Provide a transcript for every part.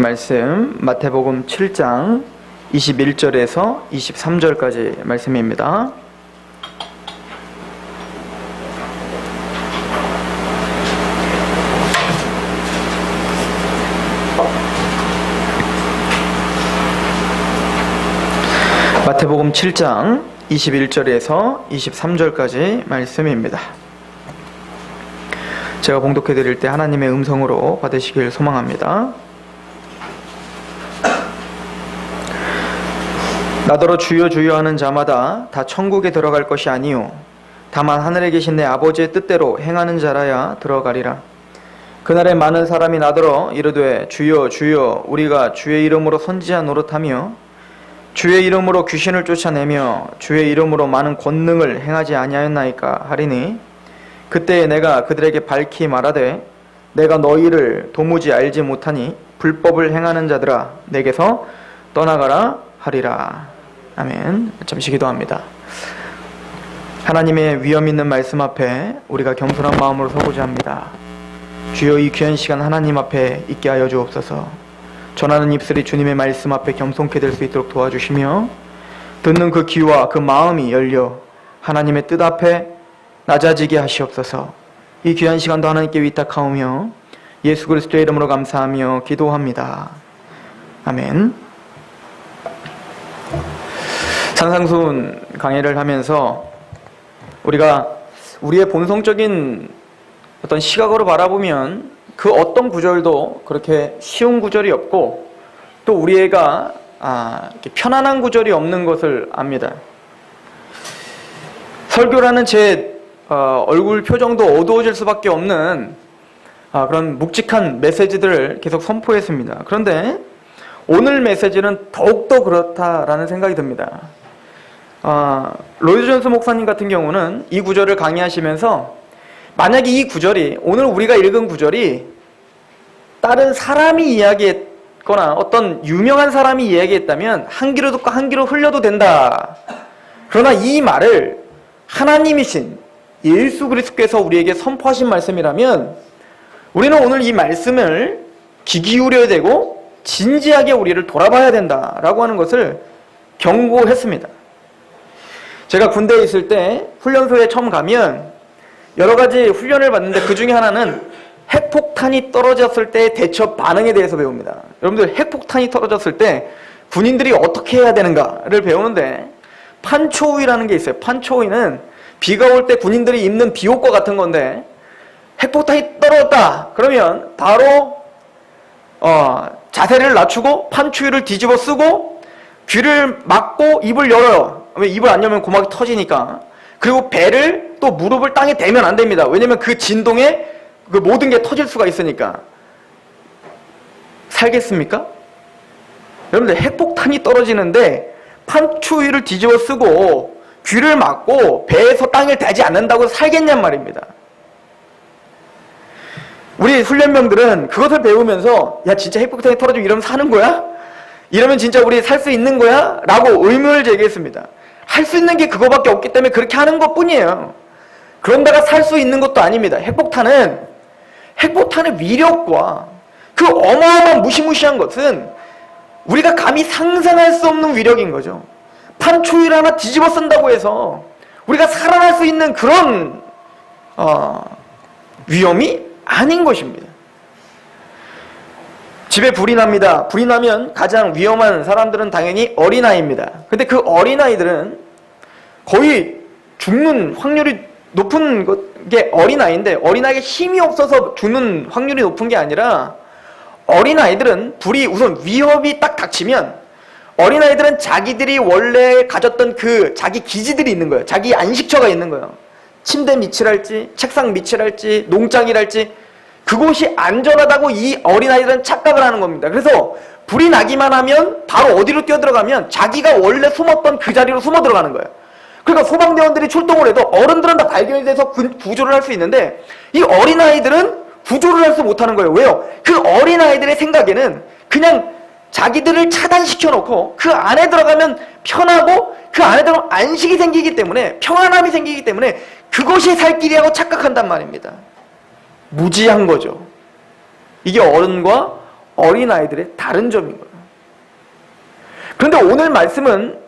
말씀 마태복음 7장 21절에서 23절까지 말씀입니다. 마태복음 7장 21절에서 23절까지 말씀입니다. 제가 봉독해 드릴 때 하나님의 음성으로 받으시길 소망합니다. 나더러 주여 주여 하는 자마다 다 천국에 들어갈 것이 아니요 다만 하늘에 계신 내 아버지의 뜻대로 행하는 자라야 들어가리라. 그날에 많은 사람이 나더러 이르되 주여 주여 우리가 주의 이름으로 선지자 노릇하며 주의 이름으로 귀신을 쫓아내며 주의 이름으로 많은 권능을 행하지 아니하였나이까 하리니 그때에 내가 그들에게 밝히 말하되 내가 너희를 도무지 알지 못하니 불법을 행하는 자들아 내게서 떠나가라 하리라. 아멘. 잠시 기도합니다. 하나님의 위엄 있는 말씀 앞에 우리가 겸손한 마음으로 서고자 합니다. 주여 이 귀한 시간 하나님 앞에 있게 하여 주옵소서. 전하는 입술이 주님의 말씀 앞에 겸손케 될 수 있도록 도와주시며 듣는 그 귀와 그 마음이 열려 하나님의 뜻 앞에 낮아지게 하시옵소서. 이 귀한 시간도 하나님께 위탁하오며 예수 그리스도의 이름으로 감사하며 기도합니다. 아멘. 산상수훈 강의를 하면서 우리가 우리의 본성적인 어떤 시각으로 바라보면 그 어떤 구절도 그렇게 쉬운 구절이 없고 또 우리가 편안한 구절이 없는 것을 압니다. 설교라는 제 얼굴 표정도 어두워질 수밖에 없는 그런 묵직한 메시지들을 계속 선포했습니다. 그런데 오늘 메시지는 더욱더 그렇다라는 생각이 듭니다. 로이드 존스 목사님 같은 경우는 이 구절을 강의하시면서 만약에 이 구절이 오늘 우리가 읽은 구절이 다른 사람이 이야기했거나 어떤 유명한 사람이 이야기했다면 한 귀로 듣고 한 귀로 흘려도 된다. 그러나 이 말을 하나님이신 예수 그리스도께서 우리에게 선포하신 말씀이라면 우리는 오늘 이 말씀을 귀 기울여야 되고 진지하게 우리를 돌아봐야 된다라고 하는 것을 경고했습니다. 제가 군대에 있을 때 훈련소에 처음 가면 여러 가지 훈련을 받는데 그 중에 하나는 핵폭탄이 떨어졌을 때의 대처 반응에 대해서 배웁니다. 여러분들 핵폭탄이 떨어졌을 때 군인들이 어떻게 해야 되는가를 배우는데 판초우이라는 게 있어요. 판초우이는 비가 올 때 군인들이 입는 비옷과 같은 건데 핵폭탄이 떨어졌다 그러면 바로 자세를 낮추고 판초우이를 뒤집어 쓰고 귀를 막고 입을 열어요. 왜 입을 안 열면 고막이 터지니까. 그리고 배를 또 무릎을 땅에 대면 안 됩니다. 왜냐면 그 진동에 그 모든 게 터질 수가 있으니까. 살겠습니까? 여러분들 핵폭탄이 떨어지는데 판초위를 뒤집어 쓰고 귀를 막고 배에서 땅을 대지 않는다고 살겠냔 말입니다. 우리 훈련병들은 그것을 배우면서 야 진짜 핵폭탄이 떨어지면 이러면 사는 거야? 이러면 진짜 우리 살 수 있는 거야? 라고 의문을 제기했습니다. 할 수 있는 게 그거밖에 없기 때문에 그렇게 하는 것 뿐이에요. 그런다가 살 수 있는 것도 아닙니다. 핵폭탄의 위력과 그 어마어마한 무시무시한 것은 우리가 감히 상상할 수 없는 위력인 거죠. 판초일 하나 뒤집어 쓴다고 해서 우리가 살아날 수 있는 그런 위험이 아닌 것입니다. 집에 불이 납니다. 불이 나면 가장 위험한 사람들은 당연히 어린아이입니다. 근데 그 어린아이들은 거의 죽는 확률이 높은 게 어린아이인데 어린아이가 힘이 없어서 죽는 확률이 높은 게 아니라 어린아이들은 불이 우선 위협이 딱 닥치면 어린아이들은 자기들이 원래 가졌던 그 자기 기지들이 있는 거예요. 자기 안식처가 있는 거예요. 침대 밑이랄지 책상 밑이랄지 농장이랄지 그곳이 안전하다고 이 어린아이들은 착각을 하는 겁니다. 그래서 불이 나기만 하면 바로 어디로 뛰어들어가면 자기가 원래 숨었던 그 자리로 숨어 들어가는 거예요. 그러니까 소방대원들이 출동을 해도 어른들은 다 발견이 돼서 구조를 할 수 있는데 이 어린아이들은 구조를 할 수 못하는 거예요. 왜요? 그 어린아이들의 생각에는 그냥 자기들을 차단시켜놓고 그 안에 들어가면 편하고 그 안에 들어가면 안식이 생기기 때문에 평안함이 생기기 때문에 그것이 살 길이라고 착각한단 말입니다. 무지한 거죠. 이게 어른과 어린아이들의 다른 점인 거예요. 그런데 오늘 말씀은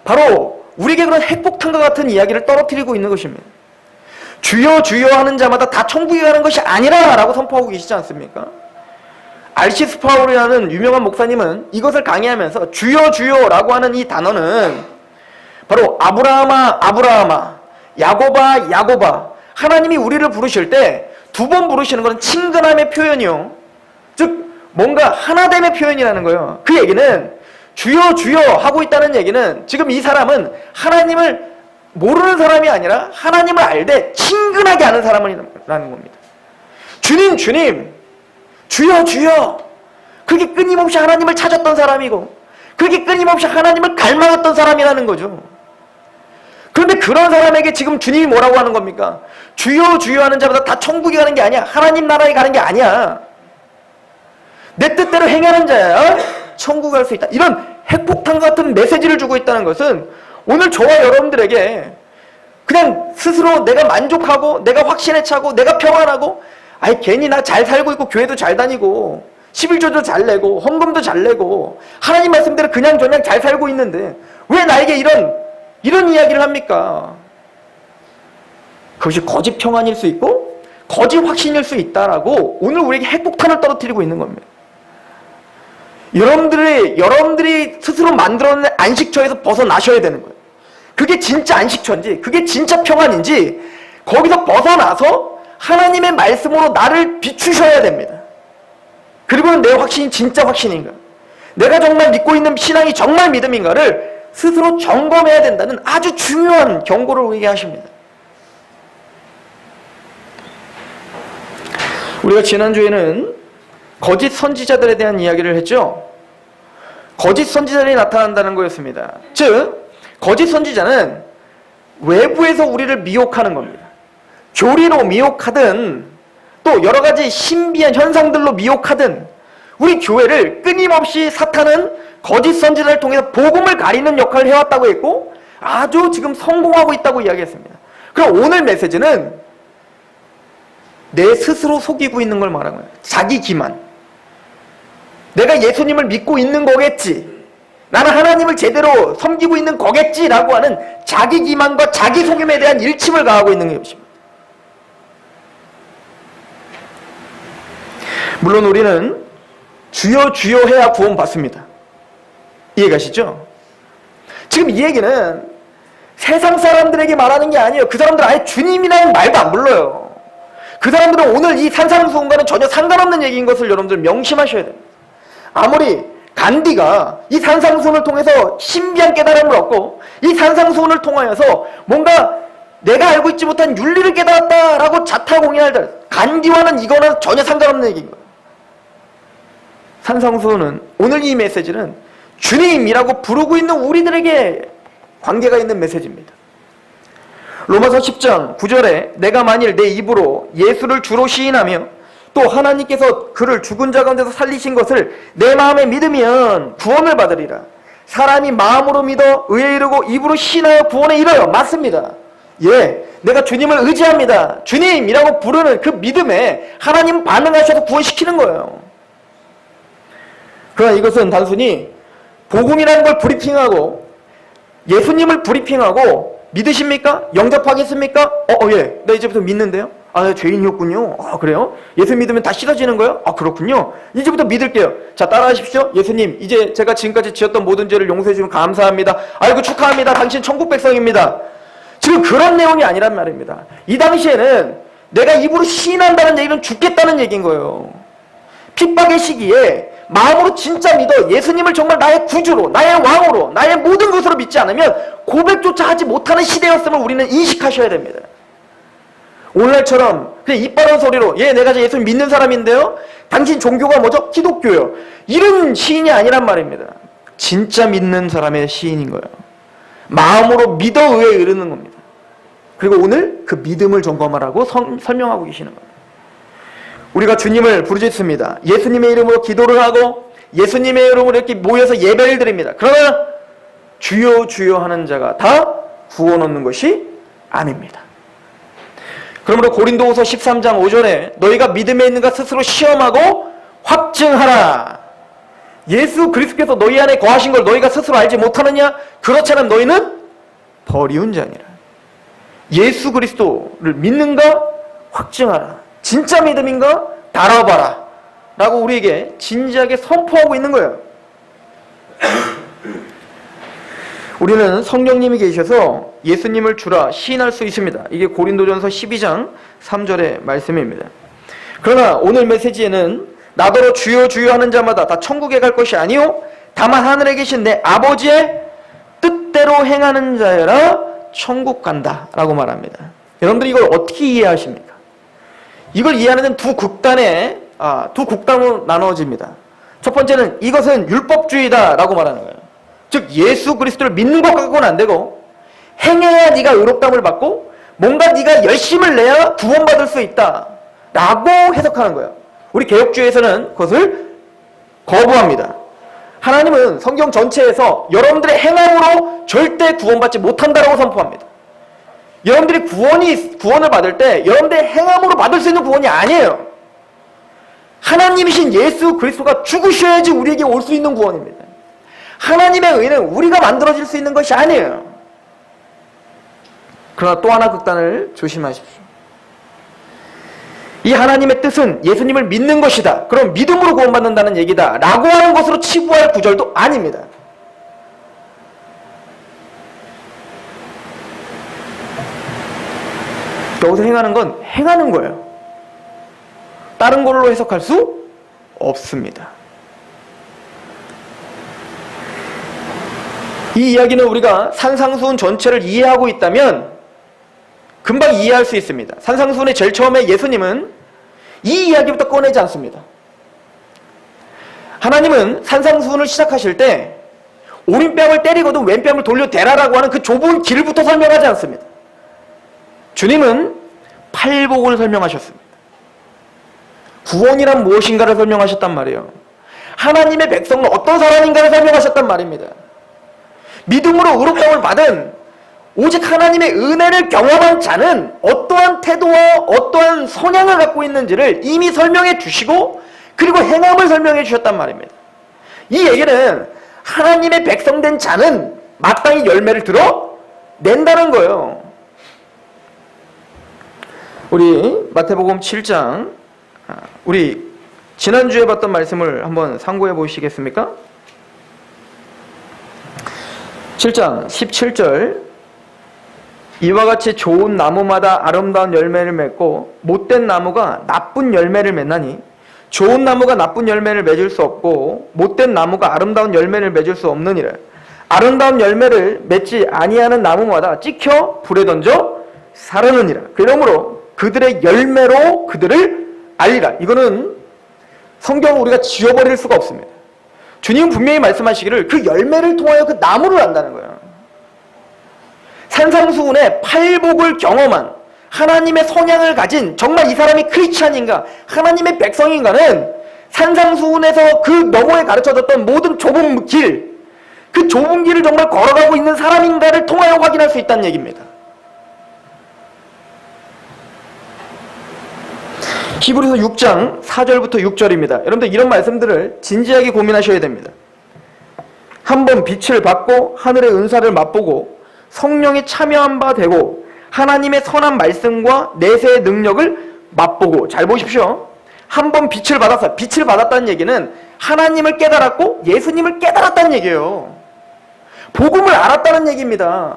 바로 우리에게 그런 핵폭탄과 같은 이야기를 떨어뜨리고 있는 것입니다. 주여 주여 하는 자마다 다 천국에 가는 것이 아니라 라고 선포하고 계시지 않습니까? R.C. 스파울이라는 유명한 목사님은 이것을 강의하면서 주여 주여라고 하는 이 단어는 바로 아브라함아 아브라함아 야곱아 야곱아, 하나님이 우리를 부르실 때 두 번 부르시는 것은 친근함의 표현이요, 즉 뭔가 하나됨의 표현이라는 거예요. 그 얘기는 주여 주여 하고 있다는 얘기는 지금 이 사람은 하나님을 모르는 사람이 아니라 하나님을 알되 친근하게 아는 사람이라는 겁니다. 주님 주님 주여 주여, 그게 끊임없이 하나님을 찾았던 사람이고 그게 끊임없이 하나님을 갈망했던 사람이라는 거죠. 그런데 그런 사람에게 지금 주님이 뭐라고 하는 겁니까? 주여 주여 하는 자마다 다 천국에 가는 게 아니야, 하나님 나라에 가는 게 아니야, 내 뜻대로 행하는 자야 천국 갈 수 있다. 이런 핵폭탄 같은 메시지를 주고 있다는 것은 오늘 저와 여러분들에게 그냥 스스로 내가 만족하고 내가 확신에 차고 내가 평안하고 아이 괜히 나 잘 살고 있고 교회도 잘 다니고 11조도 잘 내고 헌금도 잘 내고 하나님 말씀대로 그냥 저냥 잘 살고 있는데 왜 나에게 이런 이야기를 합니까? 그것이 거짓 평안일 수 있고 거짓 확신일 수 있다라고 오늘 우리에게 핵폭탄을 떨어뜨리고 있는 겁니다. 여러분들이 스스로 만들어낸 안식처에서 벗어나셔야 되는 거예요. 그게 진짜 안식처인지 그게 진짜 평안인지 거기서 벗어나서 하나님의 말씀으로 나를 비추셔야 됩니다. 그리고는 내 확신이 진짜 확신인가, 내가 정말 믿고 있는 신앙이 정말 믿음인가를 스스로 점검해야 된다는 아주 중요한 경고를 우리에게 하십니다. 우리가 지난주에는 거짓 선지자들에 대한 이야기를 했죠. 거짓 선지자들이 나타난다는 거였습니다. 즉 거짓 선지자는 외부에서 우리를 미혹하는 겁니다. 교리로 미혹하든 또 여러 가지 신비한 현상들로 미혹하든 우리 교회를 끊임없이 사탄은 거짓 선지자를 통해서 복음을 가리는 역할을 해왔다고 했고 아주 지금 성공하고 있다고 이야기했습니다. 그럼 오늘 메시지는 내 스스로 속이고 있는 걸 말하는 거예요. 자기 기만. 내가 예수님을 믿고 있는 거겠지, 나는 하나님을 제대로 섬기고 있는 거겠지라고 하는 자기 기만과 자기 속임에 대한 일침을 가하고 있는 것입니다. 물론 우리는 주여 주여 해야 구원 받습니다. 이해가시죠? 지금 이 얘기는 세상 사람들에게 말하는 게 아니에요. 그 사람들은 아예 주님이라는 말도 안 불러요. 그 사람들은 오늘 이 산상수훈과는 전혀 상관없는 얘기인 것을 여러분들 명심하셔야 됩니다. 아무리 간디가 이 산상수훈을 통해서 신비한 깨달음을 얻고 이 산상수훈을 통하여서 뭔가 내가 알고 있지 못한 윤리를 깨달았다라고 자타공인할 간디와는 이거는 전혀 상관없는 얘기인 거예요. 산상수훈은, 오늘 이 메시지는 주님이라고 부르고 있는 우리들에게 관계가 있는 메시지입니다. 로마서 10장 9절에 내가 만일 내 입으로 예수를 주로 시인하며 또 하나님께서 그를 죽은 자 가운데서 살리신 것을 내 마음에 믿으면 구원을 받으리라. 사람이 마음으로 믿어 의에 이르고 입으로 시인하여 구원에 이르러. 맞습니다. 예, 내가 주님을 의지합니다, 주님이라고 부르는 그 믿음에 하나님 반응하셔서 구원시키는 거예요. 그러나 이것은 단순히 복음이라는 걸 브리핑하고 예수님을 브리핑하고 믿으십니까? 영접하겠습니까? 예, 나 이제부터 믿는데요. 아, 죄인이었군요. 아, 그래요? 예수 믿으면 다 씻어지는 거예요? 아, 그렇군요. 이제부터 믿을게요. 자, 따라하십시오. 예수님, 이제 제가 지금까지 지었던 모든 죄를 용서해 주시면 감사합니다. 아이고, 축하합니다. 당신 천국 백성입니다. 지금 그런 내용이 아니란 말입니다. 이 당시에는 내가 입으로 시인한다는 얘기는 죽겠다는 얘기인 거예요. 핍박의 시기에 마음으로 진짜 믿어 예수님을 정말 나의 구주로, 나의 왕으로, 나의 모든 것으로 믿지 않으면 고백조차 하지 못하는 시대였음을 우리는 인식하셔야 됩니다. 오늘날처럼 그냥 입 바른 소리로 예, 내가 예수님 믿는 사람인데요, 당신 종교가 뭐죠? 기독교요. 이런 시인이 아니란 말입니다. 진짜 믿는 사람의 시인인 거예요. 마음으로 믿어 의에 이르는 겁니다. 그리고 오늘 그 믿음을 점검하라고 설명하고 계시는 겁니다. 우리가 주님을 부르짖습니다. 예수님의 이름으로 기도를 하고 예수님의 이름으로 이렇게 모여서 예배를 드립니다. 그러나 주여 주여 하는 자가 다 구원 얻는 것이 아닙니다. 그러므로 고린도후서 13장 5절에 너희가 믿음에 있는가 스스로 시험하고 확증하라. 예수 그리스도께서 너희 안에 거하신 걸 너희가 스스로 알지 못하느냐? 그렇지 않으면 너희는 버리운 자니라. 예수 그리스도를 믿는가? 확증하라. 진짜 믿음인가? 다뤄봐라. 라고 우리에게 진지하게 선포하고 있는 거예요. 우리는 성령님이 계셔서 예수님을 주라 시인할 수 있습니다. 이게 고린도전서 12장 3절의 말씀입니다. 그러나 오늘 메시지에는 나더러 주여 주여 하는 자마다 다 천국에 갈 것이 아니요 다만 하늘에 계신 내 아버지의 뜻대로 행하는 자여라 천국 간다 라고 말합니다. 여러분들 이걸 어떻게 이해하십니까? 이걸 이해하는 데는 두 극단으로 나눠집니다. 첫 번째는 이것은 율법주의다 라고 말하는 거예요. 즉 예수 그리스도를 믿는 것 갖고는 안 되고 행해야 네가 의롭다함을 받고 뭔가 네가 열심을 내야 구원받을 수 있다 라고 해석하는 거예요. 우리 개혁주의에서는 그것을 거부합니다. 하나님은 성경 전체에서 여러분들의 행함으로 절대 구원받지 못한다라고 선포합니다. 여러분들이 구원을 받을 때 여러분들의 행함으로 받을 수 있는 구원이 아니에요. 하나님이신 예수 그리스도가 죽으셔야지 우리에게 올 수 있는 구원입니다. 하나님의 의는 우리가 만들어질 수 있는 것이 아니에요. 그러나 또 하나 극단을 조심하십시오. 이 하나님의 뜻은 예수님을 믿는 것이다. 그럼 믿음으로 구원받는다는 얘기다. 라고 하는 것으로 치부할 구절도 아닙니다. 여기서 행하는 건 행하는 거예요. 다른 걸로 해석할 수 없습니다. 이 이야기는 우리가 산상수훈 전체를 이해하고 있다면 금방 이해할 수 있습니다. 산상수훈의 제일 처음에 예수님은 이 이야기부터 꺼내지 않습니다. 하나님은 산상수훈을 시작하실 때 오른뺨을 때리거든 왼뺨을 돌려대라라고 하는 그 좁은 길부터 설명하지 않습니다. 주님은 팔복을 설명하셨습니다. 구원이란 무엇인가를 설명하셨단 말이에요. 하나님의 백성은 어떤 사람인가를 설명하셨단 말입니다. 믿음으로 의롭다함을 받은 오직 하나님의 은혜를 경험한 자는 어떠한 태도와 어떠한 성향을 갖고 있는지를 이미 설명해 주시고 그리고 행함을 설명해 주셨단 말입니다. 이 얘기는 하나님의 백성된 자는 마땅히 열매를 들어낸다는 거예요. 우리 마태복음 7장 우리 지난주에 봤던 말씀을 한번 상고해 보시겠습니까? 7장 17절 이와 같이 좋은 나무마다 아름다운 열매를 맺고 못된 나무가 나쁜 열매를 맺나니 좋은 나무가 나쁜 열매를 맺을 수 없고 못된 나무가 아름다운 열매를 맺을 수 없느니라. 아름다운 열매를 맺지 아니하는 나무마다 찍혀 불에 던져 사르느니라. 그러므로 그들의 열매로 그들을 알리라. 이거는 성경을 우리가 지워버릴 수가 없습니다. 주님은 분명히 말씀하시기를 그 열매를 통하여 그 나무를 안다는 거예요. 산상수훈의 팔복을 경험한 하나님의 성향을 가진 정말 이 사람이 크리스찬인가 하나님의 백성인가는 산상수훈에서 그 너머에 가르쳐졌던 모든 좁은 길, 그 좁은 길을 정말 걸어가고 있는 사람인가를 통하여 확인할 수 있다는 얘기입니다. 히브리서 6장 4절부터 6절입니다. 여러분들 이런 말씀들을 진지하게 고민하셔야 됩니다. 한번 빛을 받고 하늘의 은사를 맛보고 성령이 참여한 바 되고 하나님의 선한 말씀과 내세의 능력을 맛보고. 잘 보십시오. 한번 빛을 받았어요. 빛을 받았다는 얘기는 하나님을 깨달았고 예수님을 깨달았다는 얘기예요. 복음을 알았다는 얘기입니다.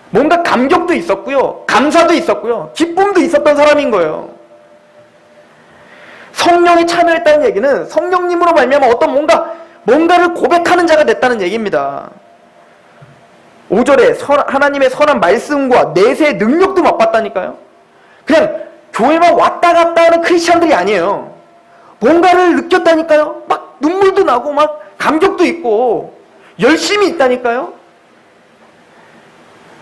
뭔가 감격도 있었고요, 감사도 있었고요, 기쁨도 있었던 사람인 거예요. 성령이 참여했다는 얘기는 성령님으로 말미암아 어떤 뭔가를 고백하는 자가 됐다는 얘기입니다. 5절에 하나님의 선한 말씀과 내세의 능력도 맛봤다니까요. 그냥 교회만 왔다 갔다 하는 크리스찬들이 아니에요. 뭔가를 느꼈다니까요. 막 눈물도 나고 막 감격도 있고 열심히 있다니까요.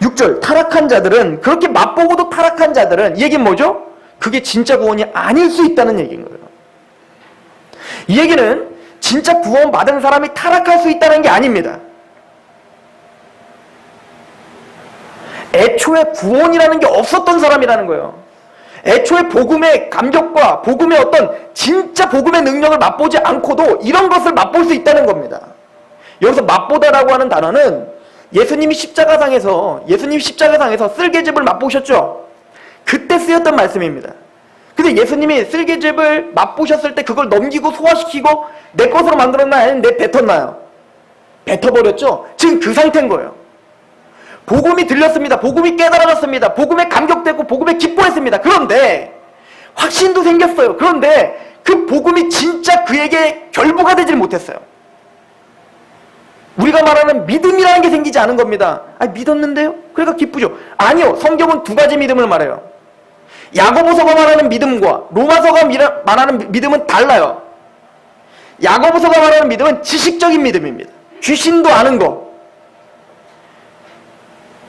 6절 타락한 자들은, 그렇게 맛보고도 타락한 자들은, 이 얘기는 뭐죠? 그게 진짜 구원이 아닐 수 있다는 얘기인 거예요. 이 얘기는 진짜 구원받은 사람이 타락할 수 있다는 게 아닙니다. 애초에 구원이라는 게 없었던 사람이라는 거예요. 애초에 복음의 감격과 복음의 어떤 진짜 복음의 능력을 맛보지 않고도 이런 것을 맛볼 수 있다는 겁니다. 여기서 맛보다라고 하는 단어는 예수님이 십자가상에서 쓸개즙을 맛보셨죠? 그때 쓰였던 말씀입니다. 근데 예수님이 쓸개즙을 맛보셨을 때 그걸 넘기고 소화시키고 내 것으로 만들었나요? 아니면 내 뱉었나요? 뱉어버렸죠? 지금 그 상태인 거예요. 복음이 들렸습니다. 복음이 깨달아졌습니다. 복음에 감격되고 복음에 기뻐했습니다. 그런데 확신도 생겼어요. 그런데 그 복음이 진짜 그에게 결부가 되질 못했어요. 우리가 말하는 믿음이라는 게 생기지 않은 겁니다. 아, 믿었는데요? 그러니까 기쁘죠. 아니요. 성경은 두 가지 믿음을 말해요. 야고보서가 말하는 믿음과 로마서가 말하는 믿음은 달라요. 야고보서가 말하는 믿음은 지식적인 믿음입니다. 귀신도 아는 거.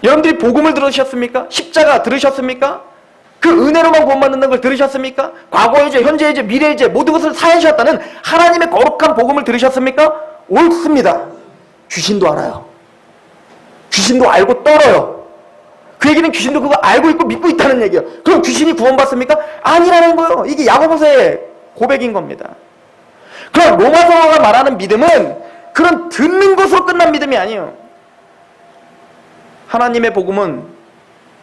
여러분들이 복음을 들으셨습니까? 십자가 들으셨습니까? 그 은혜로만 구원받는다는 걸 들으셨습니까? 과거의 죄, 현재의 죄, 미래의 죄 모든 것을 사하셨다는 하나님의 거룩한 복음을 들으셨습니까? 옳습니다. 귀신도 알아요. 귀신도 알고 떨어요. 그 얘기는 귀신도 그거 알고 있고 믿고 있다는 얘기예요. 그럼 귀신이 구원받습니까? 아니라는 거예요. 이게 야고보서의 고백인 겁니다. 그럼 로마서가 말하는 믿음은 그런 듣는 것으로 끝난 믿음이 아니에요. 하나님의 복음은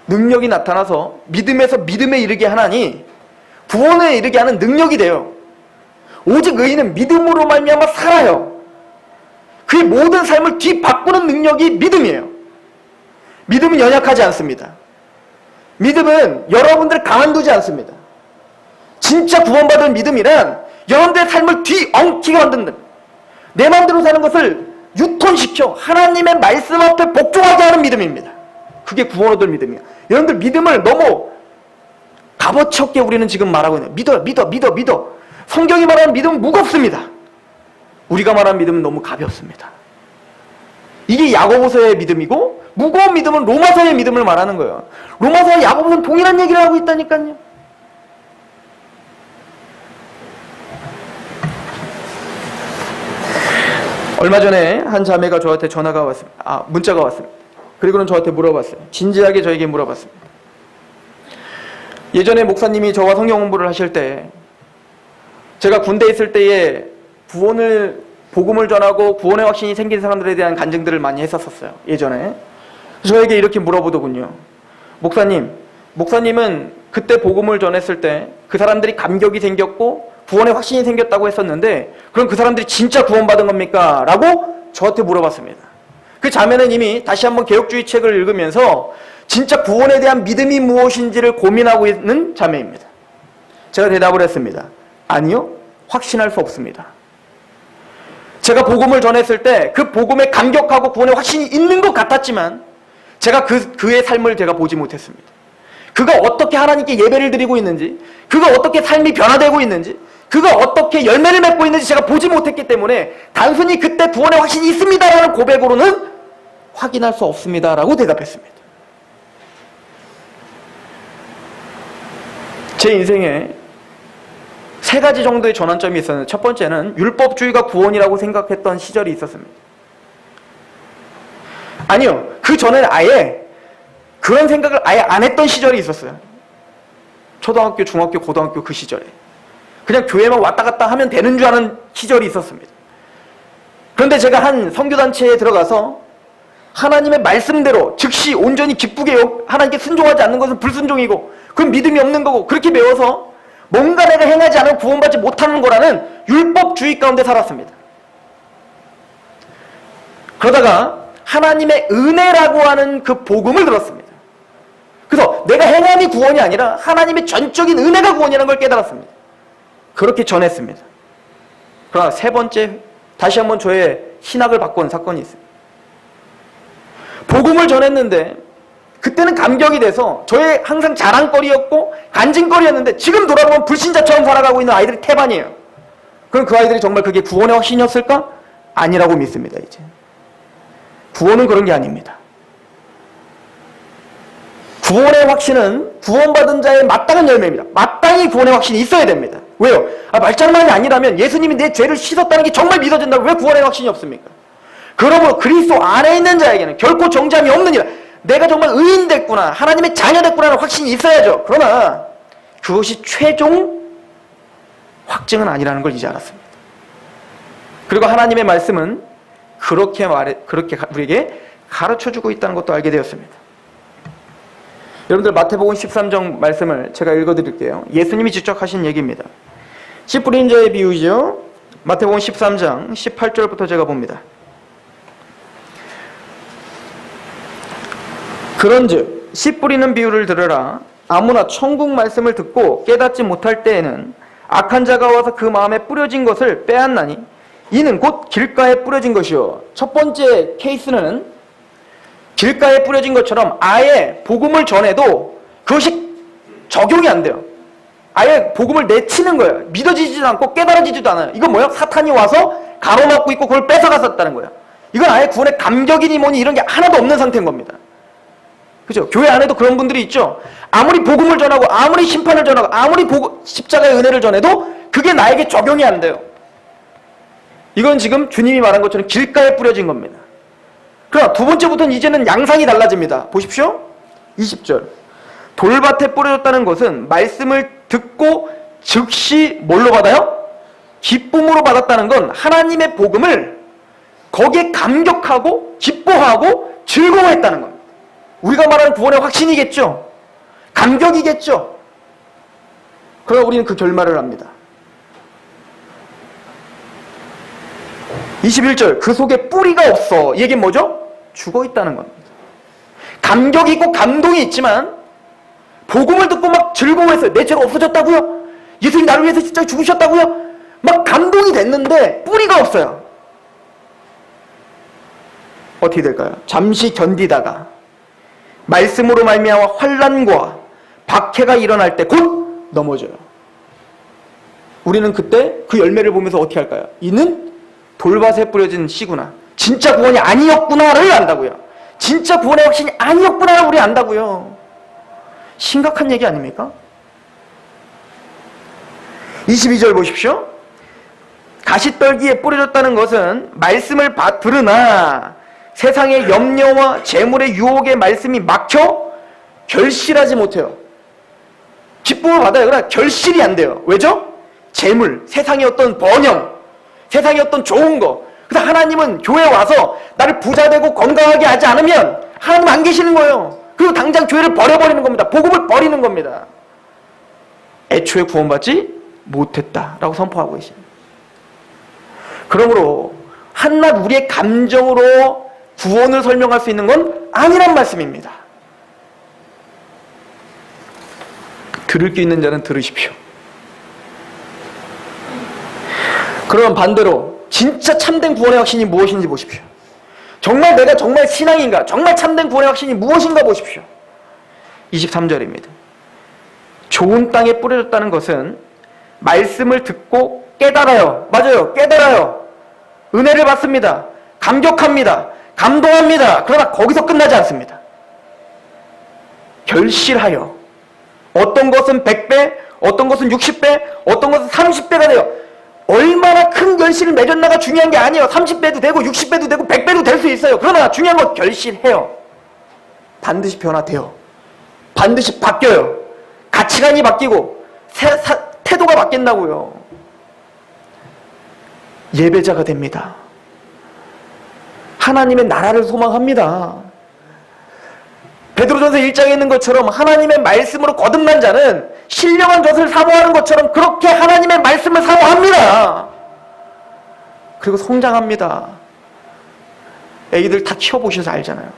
능력이 나타나서 믿음에서 믿음에 이르게 하나니 구원에 이르게 하는 능력이 돼요. 오직 의인은 믿음으로 말미암아 살아요. 그의 모든 삶을 뒤바꾸는 능력이 믿음이에요. 믿음은 연약하지 않습니다. 믿음은 여러분들을 가만두지 않습니다. 진짜 구원받은 믿음이란 여러분들의 삶을 뒤엉키게 만든다. 내 마음대로 사는 것을 유턴시켜 하나님의 말씀 앞에 복종하게 하는 믿음입니다. 그게 구원 얻을 믿음이야. 여러분들 믿음을 너무 값어치게 우리는 지금 말하고 있는 거예요. 믿어. 성경이 말하는 믿음은 무겁습니다. 우리가 말하는 믿음은 너무 가볍습니다. 이게 야고보서의 믿음이고 무거운 믿음은 로마서의 믿음을 말하는 거예요. 로마서와 야고보서는 동일한 얘기를 하고 있다니까요. 얼마 전에 한 자매가 저한테 전화가 왔습니다. 문자가 왔습니다. 그리고는 저한테 물어봤어요. 진지하게 저에게 물어봤습니다. 예전에 목사님이 저와 성경 공부를 하실 때 제가 군대에 있을 때에 복음을 전하고 구원의 확신이 생긴 사람들에 대한 간증들을 많이 했었어요. 예전에. 저에게 이렇게 물어보더군요. 목사님은 그때 복음을 전했을 때 그 사람들이 감격이 생겼고 구원의 확신이 생겼다고 했었는데 그럼 그 사람들이 진짜 구원받은 겁니까? 라고 저한테 물어봤습니다. 그 자매는 이미 다시 한번 개혁주의 책을 읽으면서 진짜 구원에 대한 믿음이 무엇인지를 고민하고 있는 자매입니다. 제가 대답을 했습니다. 아니요, 확신할 수 없습니다. 제가 복음을 전했을 때 그 복음에 감격하고 구원의 확신이 있는 것 같았지만 제가 그의 삶을 제가 보지 못했습니다. 그가 어떻게 하나님께 예배를 드리고 있는지, 그가 어떻게 삶이 변화되고 있는지, 그가 어떻게 열매를 맺고 있는지 제가 보지 못했기 때문에 단순히 그때 구원의 확신이 있습니다라는 고백으로는 확인할 수 없습니다라고 대답했습니다. 제 인생에 세 가지 정도의 전환점이 있었는데 첫 번째는 율법주의가 구원이라고 생각했던 시절이 있었습니다. 아니요, 그 전에는 아예 그런 생각을 아예 안 했던 시절이 있었어요. 초등학교, 중학교, 고등학교 그 시절에 그냥 교회만 왔다 갔다 하면 되는 줄 아는 시절이 있었습니다. 그런데 제가 한 선교단체에 들어가서 하나님의 말씀대로 즉시 온전히 기쁘게 하나님께 순종하지 않는 것은 불순종이고 그건 믿음이 없는 거고 그렇게 배워서 뭔가 내가 행하지 않으면 구원받지 못하는 거라는 율법주의 가운데 살았습니다. 그러다가 하나님의 은혜라고 하는 그 복음을 들었습니다. 그래서 내가 행함이 구원이 아니라 하나님의 전적인 은혜가 구원이라는 걸 깨달았습니다. 그렇게 전했습니다. 그러나 세 번째, 다시 한번 저의 신학을 바꾼 사건이 있습니다. 복음을 전했는데 그때는 감격이 돼서 저의 항상 자랑거리였고 간증거리였는데 지금 돌아보면 불신자처럼 살아가고 있는 아이들이 태반이에요. 그럼 그 아이들이 정말 그게 구원의 확신이었을까? 아니라고 믿습니다. 이제 구원은 그런 게 아닙니다. 구원의 확신은 구원받은 자의 마땅한 열매입니다. 마땅히 구원의 확신이 있어야 됩니다. 왜요? 말장난이 아니라면 예수님이 내 죄를 씻었다는 게 정말 믿어진다고 왜 구원의 확신이 없습니까? 그러므로 그리스도 안에 있는 자에게는 결코 정죄함이 없느니라. 내가 정말 의인 됐구나, 하나님의 자녀 됐구나는 확신이 있어야죠. 그러나 그것이 최종 확증은 아니라는 걸 이제 알았습니다. 그리고 하나님의 말씀은 그렇게 우리에게 가르쳐주고 있다는 것도 알게 되었습니다. 여러분들 마태복음 13장 말씀을 제가 읽어드릴게요. 예수님이 직접 하신 얘기입니다. 씨 뿌린 자의 비유죠. 마태복음 13장 18절부터 제가 봅니다. 그런즉 씨 뿌리는 비유를 들으라. 아무나 천국 말씀을 듣고 깨닫지 못할 때에는 악한 자가 와서 그 마음에 뿌려진 것을 빼앗나니 이는 곧 길가에 뿌려진 것이요. 첫 번째 케이스는 길가에 뿌려진 것처럼 아예 복음을 전해도 그것이 적용이 안 돼요. 아예 복음을 내치는 거예요. 믿어지지도 않고 깨달아지지도 않아요. 이건 뭐예요? 사탄이 와서 가로막고 있고 그걸 뺏어갔었다는 거예요. 이건 아예 구원의 감격이니 뭐니 이런 게 하나도 없는 상태인 겁니다. 그죠? 교회 안에도 그런 분들이 있죠. 아무리 복음을 전하고 아무리 심판을 전하고 아무리 십자가의 은혜를 전해도 그게 나에게 적용이 안 돼요. 이건 지금 주님이 말한 것처럼 길가에 뿌려진 겁니다. 그러나 두 번째부터는 이제는 양상이 달라집니다. 보십시오. 20절. 돌밭에 뿌려졌다는 것은 말씀을 듣고 즉시 뭘로 받아요? 기쁨으로 받았다는 건 하나님의 복음을 거기에 감격하고 기뻐하고 즐거워했다는 겁니다. 우리가 말하는 구원의 확신이겠죠. 감격이겠죠. 그러나 우리는 그 결말을 압니다. 21절. 그 속에 뿌리가 없어. 이 얘기는 뭐죠? 죽어 있다는 겁니다. 감격이 있고 감동이 있지만 복음을 듣고 막 즐거워했어요. 내 죄가 없어졌다고요? 예수님이 나를 위해서 진짜 죽으셨다고요? 막 감동이 됐는데 뿌리가 없어요. 어떻게 될까요? 잠시 견디다가 말씀으로 말미암아 환난과 박해가 일어날 때 곧 넘어져요. 우리는 그때 그 열매를 보면서 어떻게 할까요? 이는 돌밭에 뿌려진 씨구나. 진짜 구원이 아니었구나를 안다고요. 진짜 구원의 확신이 아니었구나를 우리 안다고요. 심각한 얘기 아닙니까? 22절 보십시오. 가시떨기에 뿌려졌다는 것은 말씀을 들으나 세상의 염려와 재물의 유혹의 말씀이 막혀 결실하지 못해요. 기쁨을 받아요. 그러나 결실이 안 돼요. 왜죠? 재물, 세상의 어떤 번영, 세상의 어떤 좋은 거. 그래서 하나님은 교회에 와서 나를 부자되고 건강하게 하지 않으면 하나님 안 계시는 거예요. 그리고 당장 교회를 버려버리는 겁니다. 복음을 버리는 겁니다. 애초에 구원받지 못했다라고 선포하고 계십니다. 그러므로 한낱 우리의 감정으로 구원을 설명할 수 있는 건 아니란 말씀입니다. 들을 게 있는 자는 들으십시오. 그러면 반대로 진짜 참된 구원의 확신이 무엇인지 보십시오. 정말 내가 정말 신앙인가? 정말 참된 구원의 확신이 무엇인가 보십시오. 23절입니다. 좋은 땅에 뿌려졌다는 것은 말씀을 듣고 깨달아요. 맞아요. 깨달아요. 은혜를 받습니다. 감격합니다. 감동합니다. 그러나 거기서 끝나지 않습니다. 결실하여 어떤 것은 100배, 어떤 것은 60배, 어떤 것은 30배가 돼요. 얼마나 큰 결실을 맺었나가 중요한 게 아니에요. 30배도 되고 60배도 되고 100배도 될 수 있어요. 그러나 중요한 건 결실해요. 반드시 변화돼요. 반드시 바뀌어요. 가치관이 바뀌고 태도가 바뀐다고요. 예배자가 됩니다. 하나님의 나라를 소망합니다. 베드로전서 1장에 있는 것처럼 하나님의 말씀으로 거듭난 자는 신령한 것을 사모하는 것처럼 그렇게 하나님의 말씀을 사모합니다. 그리고 성장합니다. 애기들 다 키워보셔서 알잖아요.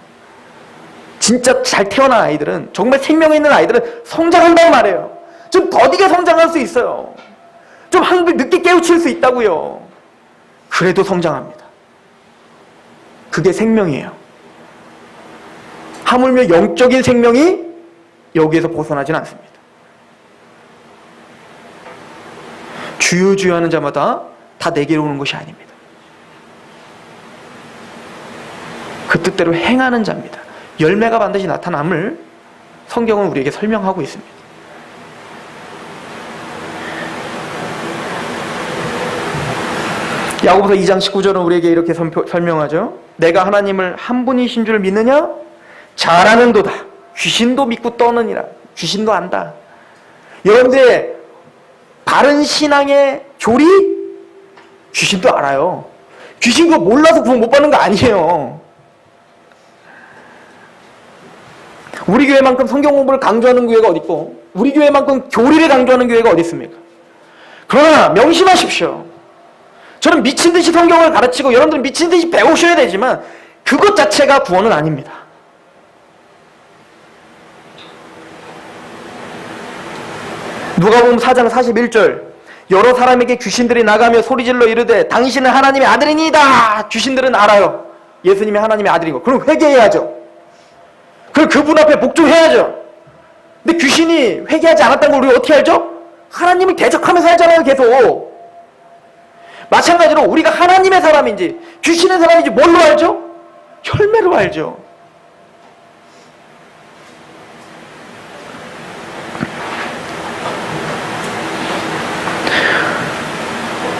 진짜 잘 태어난 아이들은, 정말 생명이 있는 아이들은 성장한다는 말이에요. 좀 더디게 성장할 수 있어요. 좀 한글 늦게 깨우칠 수 있다고요. 그래도 성장합니다. 그게 생명이에요. 하물며 영적인 생명이 여기에서 벗어나지는 않습니다. 주여 주여 하는 자마다 다 내게로 오는 것이 아닙니다. 그 뜻대로 행하는 자입니다. 열매가 반드시 나타남을 성경은 우리에게 설명하고 있습니다. 야고보서 2장 19절은 우리에게 이렇게 설명하죠. 내가 하나님을 한 분이신 줄 믿느냐? 잘 아는도다. 귀신도 믿고 떠느니라. 귀신도 안다. 여러분들의 바른 신앙의 교리? 귀신도 알아요. 귀신 그거 몰라서 구원 못 받는 거 아니에요. 우리 교회만큼 성경 공부를 강조하는 교회가 어디 있고 우리 교회만큼 교리를 강조하는 교회가 어디 있습니까? 그러나 명심하십시오. 저는 미친 듯이 성경을 가르치고 여러분들은 미친 듯이 배우셔야 되지만 그것 자체가 구원은 아닙니다. 누가복음 4장 41절 여러 사람에게 귀신들이 나가며 소리질러 이르되 당신은 하나님의 아들이니이다. 귀신들은 알아요. 예수님이 하나님의 아들인 거. 그럼 회개해야죠. 그럼 그분 앞에 복종해야죠. 근데 귀신이 회개하지 않았다는 걸 우리가 어떻게 알죠? 하나님을 대적하면서 살잖아요. 계속. 마찬가지로 우리가 하나님의 사람인지 귀신의 사람인지 뭘로 알죠? 혈매로 알죠.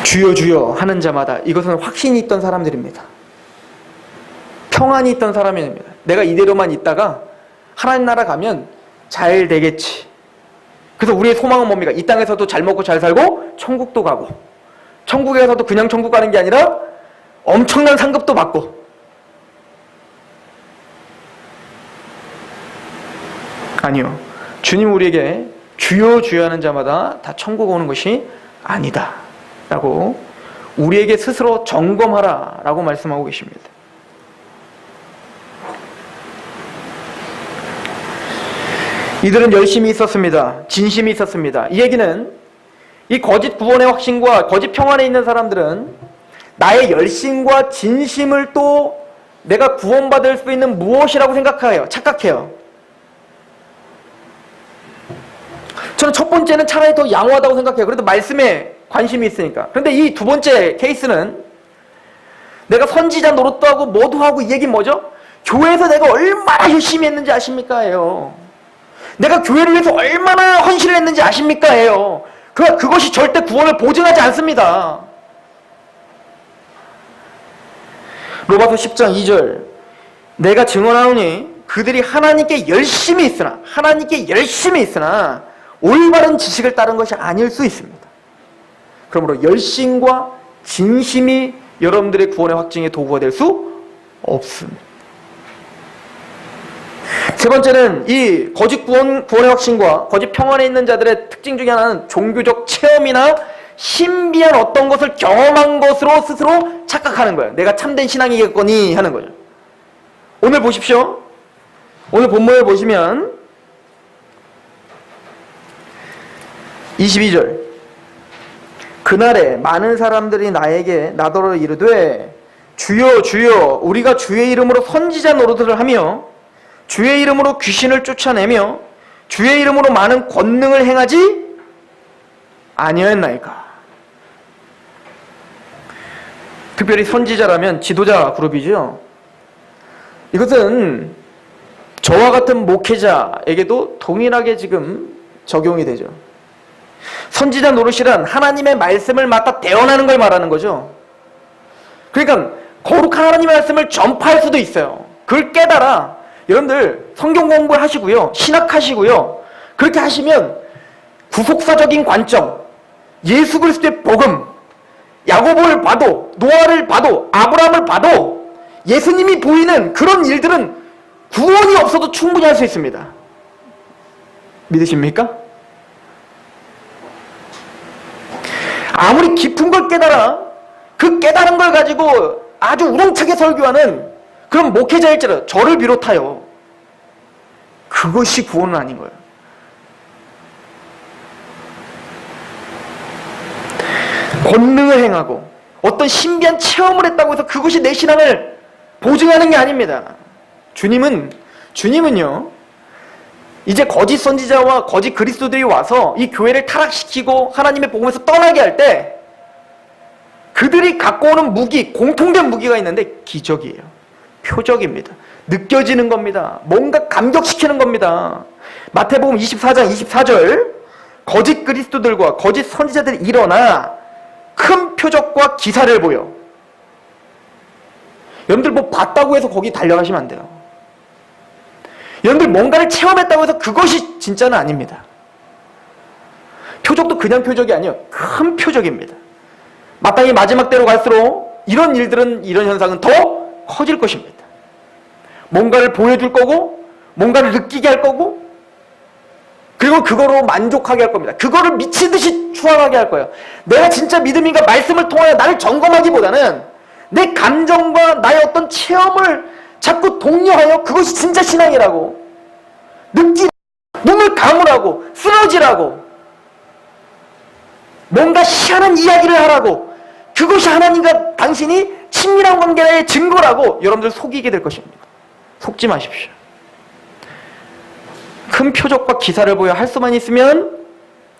주여 주여 하는 자마다 이것은 확신이 있던 사람들입니다. 평안이 있던 사람입니다. 내가 이대로만 있다가 하나님 나라 가면 잘 되겠지. 그래서 우리의 소망은 뭡니까? 이 땅에서도 잘 먹고 잘 살고 천국도 가고 천국에서도 그냥 천국 가는 게 아니라 엄청난 상급도 받고. 아니요. 주님 우리에게 주여 주여 하는 자마다 다 천국 오는 것이 아니다 라고 우리에게 스스로 점검하라 라고 말씀하고 계십니다. 이들은 열심히 있었습니다. 진심이 있었습니다. 이 얘기는 이 거짓 구원의 확신과 거짓 평안에 있는 사람들은 나의 열심과 진심을 또 내가 구원받을 수 있는 무엇이라고 생각해요. 착각해요. 저는 첫 번째는 차라리 더 양호하다고 생각해요. 그래도 말씀에 관심이 있으니까. 그런데 이 두 번째 케이스는 내가 선지자 노릇도 하고 뭐도 하고 이 얘기는 뭐죠? 교회에서 내가 얼마나 열심히 했는지 아십니까? 예요. 내가 교회를 위해서 얼마나 헌신을 했는지 아십니까? 예요. 그것이 절대 구원을 보증하지 않습니다. 로마서 10장 2절 내가 증언하노니 그들이 하나님께 열심히 있으나 올바른 지식을 따른 것이 아닐 수 있습니다. 그러므로 열심과 진심이 여러분들의 구원의 확증의 도구가 될 수 없습니다. 세 번째는 이 거짓 구원의 확신과 거짓 평안에 있는 자들의 특징 중에 하나는 종교적 체험이나 신비한 어떤 것을 경험한 것으로 스스로 착각하는 거예요. 내가 참된 신앙이겠거니 하는 거죠. 오늘 보십시오. 오늘 본문을 보시면 22절 그날에 많은 사람들이 나에게 나더러 이르되 주여 주여 우리가 주의 이름으로 선지자 노릇을 하며 주의 이름으로 귀신을 쫓아내며 주의 이름으로 많은 권능을 행하지 아니하였나이까. 특별히 선지자라면 지도자 그룹이죠. 이것은 저와 같은 목회자에게도 동일하게 지금 적용이 되죠. 선지자 노릇이란 하나님의 말씀을 맡아 대언하는 걸 말하는 거죠. 그러니까 거룩한 하나님의 말씀을 전파할 수도 있어요. 그걸 깨달아. 여러분들 성경 공부하시고요. 신학하시고요. 그렇게 하시면 구속사적인 관점, 예수 그리스도의 복음, 야고보를 봐도 노아를 봐도 아브라함을 봐도 예수님이 보이는 그런 일들은 구원이 없어도 충분히 할 수 있습니다. 믿으십니까? 아무리 깊은 걸 깨달아 그 깨달은 걸 가지고 아주 우렁차게 설교하는 그런 목회자일지라도 저를 비롯하여 그것이 구원은 아닌 거예요. 권능을 행하고 어떤 신비한 체험을 했다고 해서 그것이 내 신앙을 보증하는 게 아닙니다. 주님은요 이제 거짓 선지자와 거짓 그리스도들이 와서 이 교회를 타락시키고 하나님의 복음에서 떠나게 할 때 그들이 갖고 오는 무기, 공통된 무기가 있는데 기적이에요. 표적입니다. 느껴지는 겁니다. 뭔가 감격시키는 겁니다. 마태복음 24장 24절 거짓 그리스도들과 거짓 선지자들이 일어나 큰 표적과 기사를 보여. 여러분들 뭐 봤다고 해서 거기 달려가시면 안 돼요. 여러분들 뭔가를 체험했다고 해서 그것이 진짜는 아닙니다. 표적도 그냥 표적이 아니에요. 큰 표적입니다. 마땅히 마지막 때로 갈수록 이런 일들은, 이런 현상은 더 커질 것입니다. 뭔가를 보여줄 거고, 뭔가를 느끼게 할 거고, 그리고 그거로 만족하게 할 겁니다. 그거를 미친 듯이 추앙하게 할 거예요. 내가 진짜 믿음인가 말씀을 통하여 나를 점검하기보다는 내 감정과 나의 어떤 체험을 자꾸 독려하여 그것이 진짜 신앙이라고, 눈을 감으라고, 쓰러지라고, 뭔가 희한한 이야기를 하라고, 그것이 하나님과 당신이 친밀한 관계의 증거라고 여러분들 속이게 될 것입니다. 속지 마십시오. 큰 표적과 기사를 보여 할 수만 있으면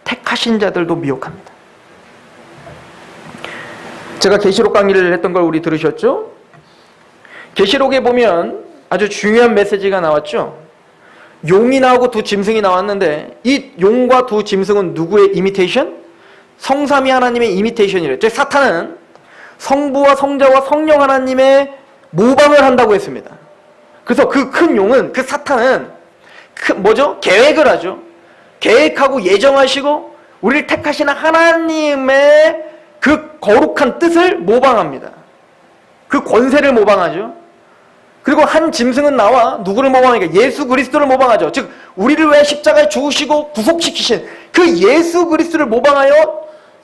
택하신 자들도 미혹합니다. 제가 계시록 강의를 했던 걸 우리 들으셨죠? 계시록에 보면 아주 중요한 메시지가 나왔죠? 용이 나오고 두 짐승이 나왔는데 이 용과 두 짐승은 누구의 이미테이션? 성삼위 하나님의 이미테이션이래요. 즉 사탄은 성부와 성자와 성령 하나님의 모방을 한다고 했습니다. 그래서 그 큰 용은, 그 사탄은 계획을 하죠. 계획하고 예정하시고 우리를 택하시는 하나님의 그 거룩한 뜻을 모방합니다. 그 권세를 모방하죠. 그리고 한 짐승은 나와 누구를 모방하니까 예수 그리스도를 모방하죠. 즉 우리를 위해 십자가에 죽으시고 구속시키신 그 예수 그리스도를 모방하여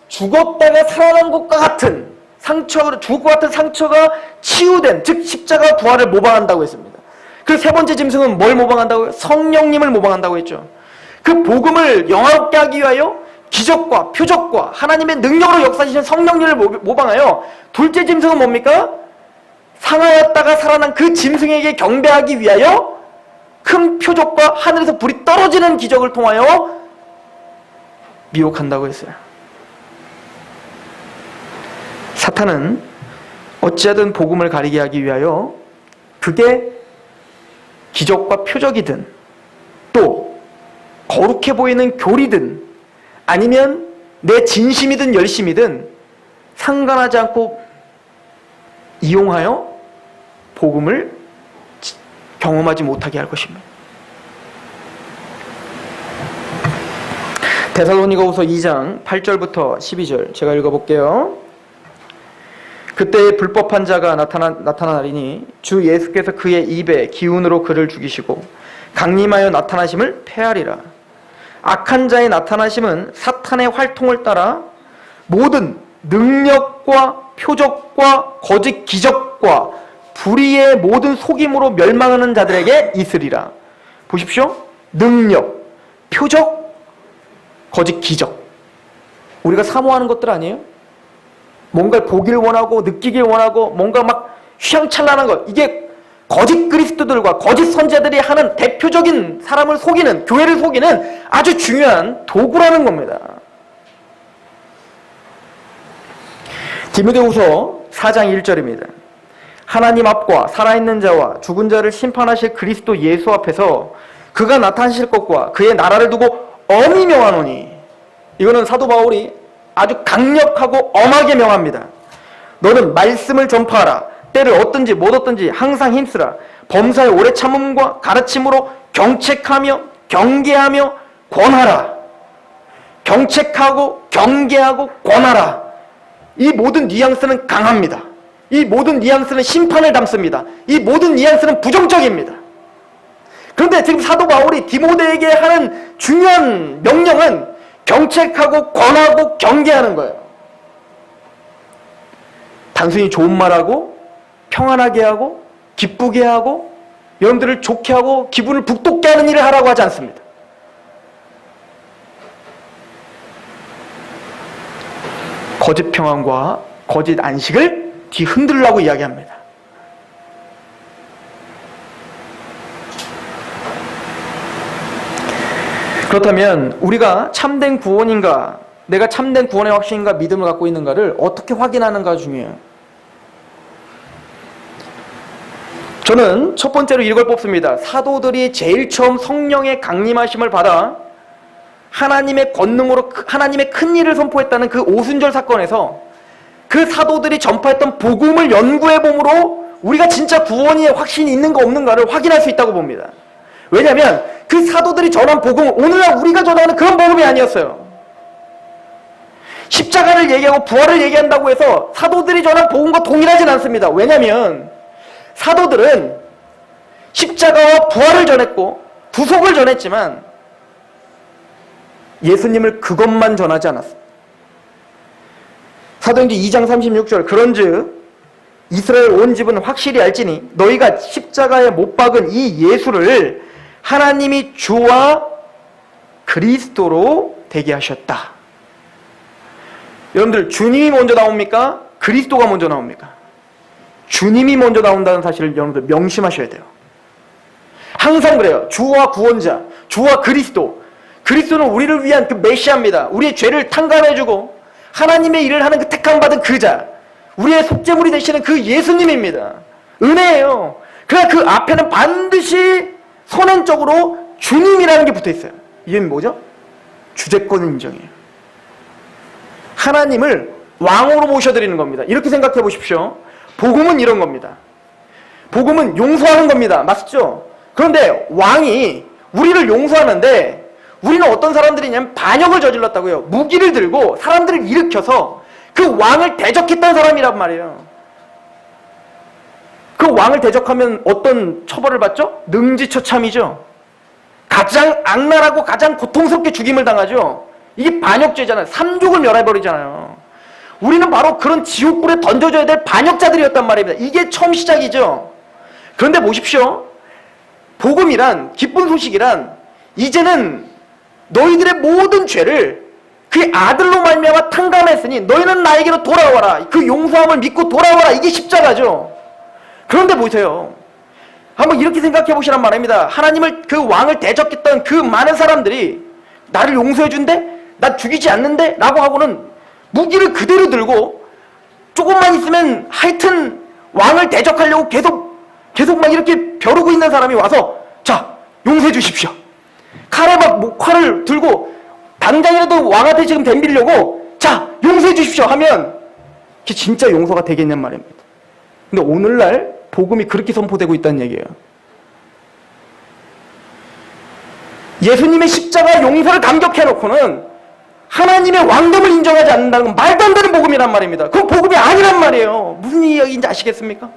죽었다가 살아난 것과 같은 죽을 것 같은 상처가 치유된, 즉 십자가 부활을 모방한다고 했습니다. 그 세 번째 짐승은 뭘 모방한다고요? 성령님을 모방한다고 했죠. 그 복음을 영화롭게 하기 위하여 기적과 표적과 하나님의 능력으로 역사하시는 성령님을 모방하여 둘째 짐승은 뭡니까? 상하였다가 살아난 그 짐승에게 경배하기 위하여 큰 표적과 하늘에서 불이 떨어지는 기적을 통하여 미혹한다고 했어요. 사탄은 어찌하든 복음을 가리게 하기 위하여 그게 기적과 표적이든 또 거룩해 보이는 교리든 아니면 내 진심이든 열심이든 상관하지 않고 이용하여 복음을 경험하지 못하게 할 것입니다. 데살로니가후서 2장 8절부터 12절 제가 읽어볼게요. 그때 불법한 자가 나타나리니 주 예수께서 그의 입에 기운으로 그를 죽이시고 강림하여 나타나심을 폐하리라. 악한 자의 나타나심은 사탄의 활동을 따라 모든 능력과 표적과 거짓 기적과 불의의 모든 속임으로 멸망하는 자들에게 있으리라. 보십시오. 능력, 표적, 거짓 기적. 우리가 사모하는 것들 아니에요? 뭔가 보기를 원하고 느끼길 원하고 뭔가 막 휘황찬란한 것, 이게 거짓 그리스도들과 거짓 선자들이 하는 대표적인 사람을 속이는, 교회를 속이는 아주 중요한 도구라는 겁니다. 디모데후서 4장 1절입니다. 하나님 앞과 살아있는 자와 죽은 자를 심판하실 그리스도 예수 앞에서 그가 나타나실 것과 그의 나라를 두고 엄히 명하노니, 이거는 사도 바울이 아주 강력하고 엄하게 명합니다. 너는 말씀을 전파하라. 때를 얻든지 못 얻든지 항상 힘쓰라. 범사의 오래 참음과 가르침으로 경책하며 경계하며 권하라. 경책하고 경계하고 권하라. 이 모든 뉘앙스는 강합니다. 이 모든 뉘앙스는 심판을 담습니다. 이 모든 뉘앙스는 부정적입니다. 그런데 지금 사도 바울이 디모데에게 하는 중요한 명령은 경책하고 권하고 경계하는 거예요. 단순히 좋은 말하고 평안하게 하고 기쁘게 하고 여러분들을 좋게 하고 기분을 북돋게 하는 일을 하라고 하지 않습니다. 거짓 평안과 거짓 안식을 뒤흔들라고 이야기합니다. 그렇다면 우리가 참된 구원인가, 내가 참된 구원의 확신인가 믿음을 갖고 있는가를 어떻게 확인하는가 중요해요. 저는 첫 번째로 이걸 뽑습니다. 사도들이 제일 처음 성령의 강림하심을 받아 하나님의 권능으로 하나님의 큰 일을 선포했다는 그 오순절 사건에서 그 사도들이 전파했던 복음을 연구해봄으로 우리가 진짜 구원의 확신이 있는가 없는가를 확인할 수 있다고 봅니다. 왜냐하면 그 사도들이 전한 복음은 오늘날 우리가 전하는 그런 복음이 아니었어요. 십자가를 얘기하고 부활을 얘기한다고 해서 사도들이 전한 복음과 동일하진 않습니다. 왜냐하면 사도들은 십자가와 부활을 전했고 구속을 전했지만 예수님을 그것만 전하지 않았습니다. 사도행전 2장 36절 그런즉 이스라엘 온 집은 확실히 알지니 너희가 십자가에 못 박은 이 예수를 하나님이 주와 그리스도로 되게 하셨다. 여러분들 주님이 먼저 나옵니까? 그리스도가 먼저 나옵니까? 주님이 먼저 나온다는 사실을 여러분들 명심하셔야 돼요. 항상 그래요. 주와 구원자, 주와 그리스도. 그리스도는 우리를 위한 그 메시아입니다. 우리의 죄를 탕감해주고 하나님의 일을 하는 그 택함받은 그 자, 우리의 속죄물이 되시는 그 예수님입니다. 은혜예요. 그러나 그 앞에는 반드시 선행적으로 주님이라는 게 붙어있어요. 이게 뭐죠? 주재권 인정이에요. 하나님을 왕으로 모셔드리는 겁니다. 이렇게 생각해 보십시오. 복음은 이런 겁니다. 복음은 용서하는 겁니다. 맞죠? 그런데 왕이 우리를 용서하는데 우리는 어떤 사람들이냐면 반역을 저질렀다고요. 무기를 들고 사람들을 일으켜서 그 왕을 대적했던 사람이란 말이에요. 그 왕을 대적하면 어떤 처벌을 받죠? 능지처참이죠. 가장 악랄하고 가장 고통스럽게 죽임을 당하죠. 이게 반역죄잖아요. 삼족을 멸해버리잖아요. 우리는 바로 그런 지옥불에 던져져야 될 반역자들이었단 말입니다. 이게 처음 시작이죠. 그런데 보십시오. 복음이란, 기쁜 소식이란 이제는 너희들의 모든 죄를 그의 아들로 말미암아 탕감했으니 너희는 나에게로 돌아와라. 그 용서함을 믿고 돌아와라. 이게 십자가죠. 그런데 보세요. 한번 이렇게 생각해 보시란 말입니다. 하나님을 그 왕을 대적했던 그 많은 사람들이 나를 용서해 준대? 나 죽이지 않는데? 라고 하고는 무기를 그대로 들고 조금만 있으면 하여튼 왕을 대적하려고 계속 막 이렇게 벼르고 있는 사람이 와서 자, 용서해 주십시오. 칼을 들고 당장이라도 왕한테 지금 덤비려고 자, 용서해 주십시오 하면 그게 진짜 용서가 되겠냔 말입니다. 근데 오늘날 복음이 그렇게 선포되고 있다는 얘기예요. 예수님의 십자가 용서를 감격해놓고는 하나님의 왕됨을 인정하지 않는다는 건 말도 안 되는 복음이란 말입니다. 그건 복음이 아니란 말이에요. 무슨 이야기인지 아시겠습니까?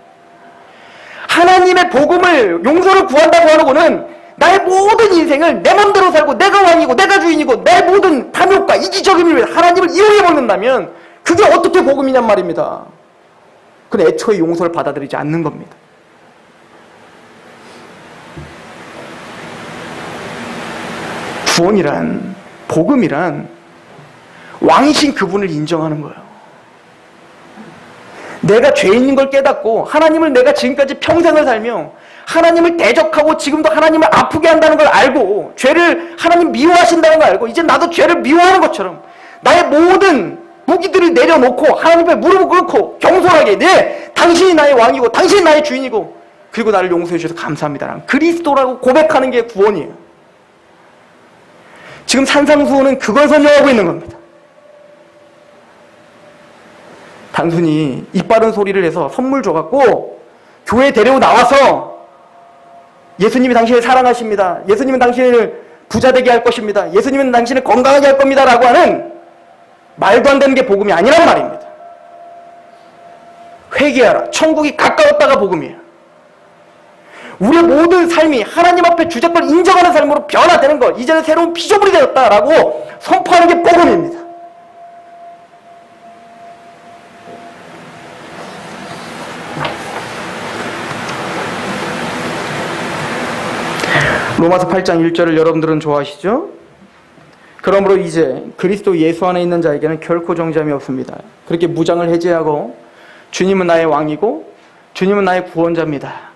하나님의 복음을 용서를 구한다고 하고는 나의 모든 인생을 내 맘대로 살고 내가 왕이고 내가 주인이고 내 모든 탐욕과 이기적인 일 하나님을 이용해 먹는다면 그게 어떻게 복음이냔 말입니다. 그건 애초에 용서를 받아들이지 않는 겁니다. 구원이란, 복음이란 왕이신 그분을 인정하는 거예요. 내가 죄인인 걸 깨닫고 하나님을 내가 지금까지 평생을 살며 하나님을 대적하고 지금도 하나님을 아프게 한다는 걸 알고 죄를 하나님 미워하신다는 걸 알고 이제 나도 죄를 미워하는 것처럼 나의 모든 무기들을 내려놓고 하나님 앞에 무릎을 꿇고 경솔하게 네, 당신이 나의 왕이고 당신이 나의 주인이고 그리고 나를 용서해 주셔서 감사합니다. 그리스도라고 고백하는 게 구원이에요. 지금 산상수훈은 그걸 설명하고 있는 겁니다. 단순히 이빠른 소리를 해서 선물 줘갖고 교회에 데리고 나와서 예수님이 당신을 사랑하십니다. 예수님은 당신을 부자 되게 할 것입니다. 예수님은 당신을 건강하게 할 겁니다. 라고 하는 말도 안 되는 게 복음이 아니란 말입니다. 회개하라. 천국이 가까웠다가 복음이에요. 우리의 모든 삶이 하나님 앞에 주제권 인정하는 삶으로 변화되는 것. 이제는 새로운 피조물이 되었다라고 선포하는 게 복음입니다. 로마서 8장 1절을 여러분들은 좋아하시죠? 그러므로 이제 그리스도 예수 안에 있는 자에게는 결코 정죄함이 없습니다. 그렇게 무장을 해제하고 주님은 나의 왕이고 주님은 나의 구원자입니다.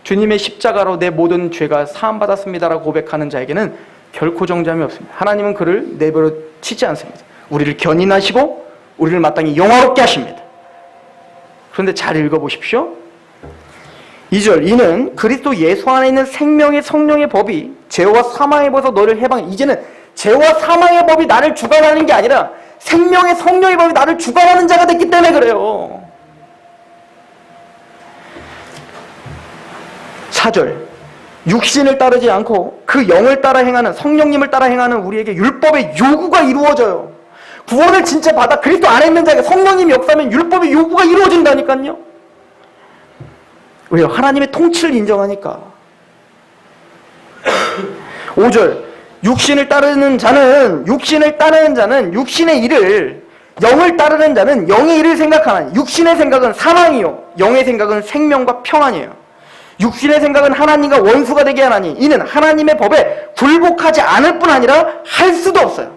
주님의 십자가로 내 모든 죄가 사함받았습니다라고 고백하는 자에게는 결코 정죄함이 없습니다. 하나님은 그를 내버려 치지 않습니다. 우리를 견인하시고 우리를 마땅히 영화롭게 하십니다. 그런데 잘 읽어보십시오. 2절 이는 그리스도 예수 안에 있는 생명의 성령의 법이 죄와 사망의 법에서 너를 해방해. 이제는 죄와 사망의 법이 나를 주관하는 게 아니라 생명의 성령의 법이 나를 주관하는 자가 됐기 때문에 그래요. 4절 육신을 따르지 않고 그 영을 따라 행하는 성령님을 따라 행하는 우리에게 율법의 요구가 이루어져요. 구원을 진짜 받아 그리스도 안에 있는 자에게 성령님이 역사하면 율법의 요구가 이루어진다니까요. 왜요? 하나님의 통치를 인정하니까. 5절 육신을 따르는 자는 육신의 일을, 영을 따르는 자는 영의 일을 생각하나니 육신의 생각은 사망이요 영의 생각은 생명과 평안이에요. 육신의 생각은 하나님과 원수가 되게 하나니 이는 하나님의 법에 굴복하지 않을 뿐 아니라 할 수도 없어요.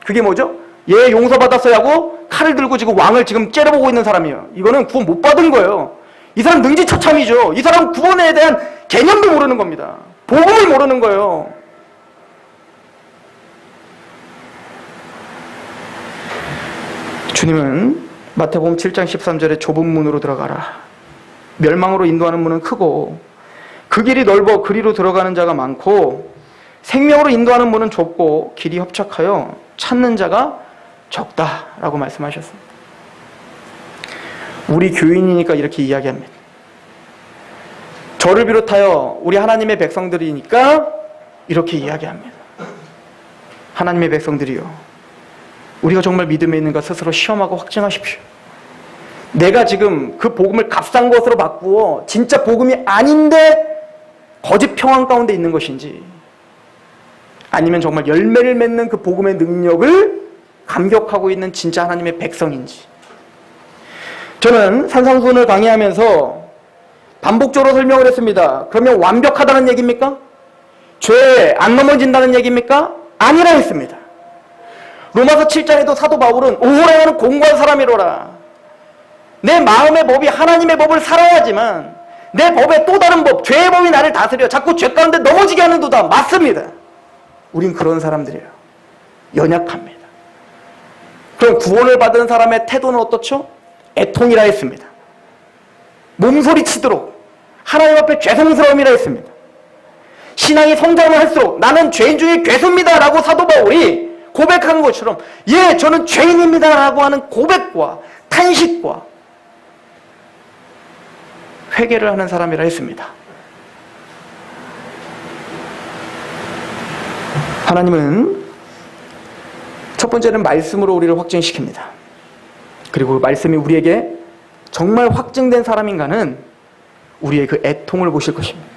그게 뭐죠? 얘 용서받았어야 하고 칼을 들고 지금 왕을 지금 째려보고 있는 사람이에요. 이거는 구원 못 받은 거예요. 이 사람 능지처참이죠. 이 사람 구원에 대한 개념도 모르는 겁니다. 복음을 모르는 거예요. 주님은 마태복음 7장 13절에 좁은 문으로 들어가라. 멸망으로 인도하는 문은 크고 그 길이 넓어 그리로 들어가는 자가 많고 생명으로 인도하는 문은 좁고 길이 협착하여 찾는 자가 적다라고 말씀하셨습니다. 우리 교인이니까 이렇게 이야기합니다. 저를 비롯하여 우리 하나님의 백성들이니까 이렇게 이야기합니다. 하나님의 백성들이요, 우리가 정말 믿음에 있는가 스스로 시험하고 확증하십시오. 내가 지금 그 복음을 값싼 것으로 바꾸어 진짜 복음이 아닌데 거짓 평안 가운데 있는 것인지, 아니면 정말 열매를 맺는 그 복음의 능력을 감격하고 있는 진짜 하나님의 백성인지. 저는 산상수훈을 강의하면서 반복적으로 설명을 했습니다. 그러면 완벽하다는 얘기입니까? 죄에 안 넘어진다는 얘기입니까? 아니라 했습니다. 로마서 7장에도 사도 바울은 오호라는 공고한 사람이로라. 내 마음의 법이 하나님의 법을 살아야지만 내 법에 또 다른 법, 죄의 법이 나를 다스려 자꾸 죄 가운데 넘어지게 하는도다. 맞습니다. 우린 그런 사람들이에요. 연약합니다. 그럼 구원을 받은 사람의 태도는 어떻죠? 애통이라 했습니다. 몸소리 치도록 하나님 앞에 죄송스러움이라 했습니다. 신앙이 성장을 할수록 나는 죄인 중에 괴수입니다 라고 사도 바울이 고백한 것처럼, 예, 저는 죄인입니다 라고 하는 고백과 탄식과 회개를 하는 사람이라 했습니다. 하나님은 첫 번째는 말씀으로 우리를 확증시킵니다. 그리고 그 말씀이 우리에게 정말 확증된 사람인가는 우리의 그 애통을 보실 것입니다.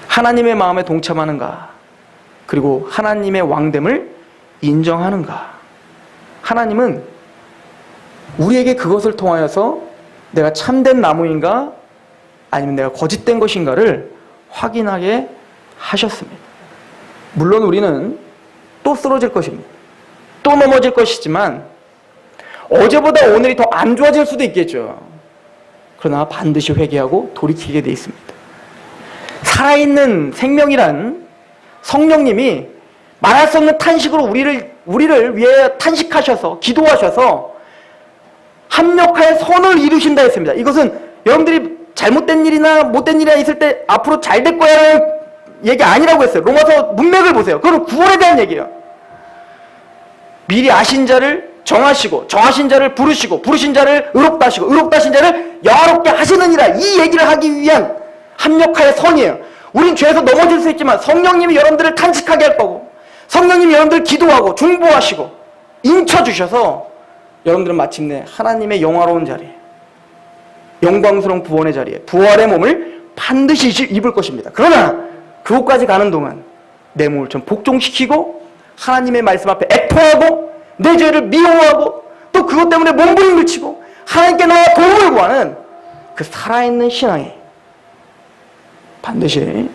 하나님의 마음에 동참하는가, 그리고 하나님의 왕됨을 인정하는가. 하나님은 우리에게 그것을 통하여서 내가 참된 나무인가 아니면 내가 거짓된 것인가를 확인하게 하셨습니다. 물론 우리는 또 쓰러질 것입니다. 또 넘어질 것이지만 어제보다 오늘이 더 안 좋아질 수도 있겠죠. 그러나 반드시 회개하고 돌이키게 돼 있습니다. 살아있는 생명이란 성령님이 말할 수 없는 탄식으로 우리를 위해 탄식하셔서 기도하셔서 합력하여 선을 이루신다 했습니다. 이것은 여러분들이 잘못된 일이나 못된 일이나 있을 때 앞으로 잘 될 거야 라는 얘기 아니라고 했어요. 로마서 문맥을 보세요. 그건 구원에 대한 얘기예요. 미리 아신 자를 정하시고 정하신 자를 부르시고 부르신 자를 의롭다 하시고 의롭다 하신 자를 영화롭게 하시느니라, 이 얘기를 하기 위한 합력하여 선이에요. 우린 죄에서 넘어질 수 있지만 성령님이 여러분들을 탄식하게 할 거고 성령님이 여러분들을 기도하고 중보하시고 인쳐주셔서 여러분들은 마침내 하나님의 영화로운 자리에, 영광스러운 구원의 자리에 부활의 몸을 반드시 입을 것입니다. 그러나 그곳까지 가는 동안 내 몸을 좀 복종시키고 하나님의 말씀 앞에 애통하고 내 죄를 미워하고 또 그것 때문에 몸부림을 치고 하나님께 나와 도움을 구하는 그 살아있는 신앙이 반드시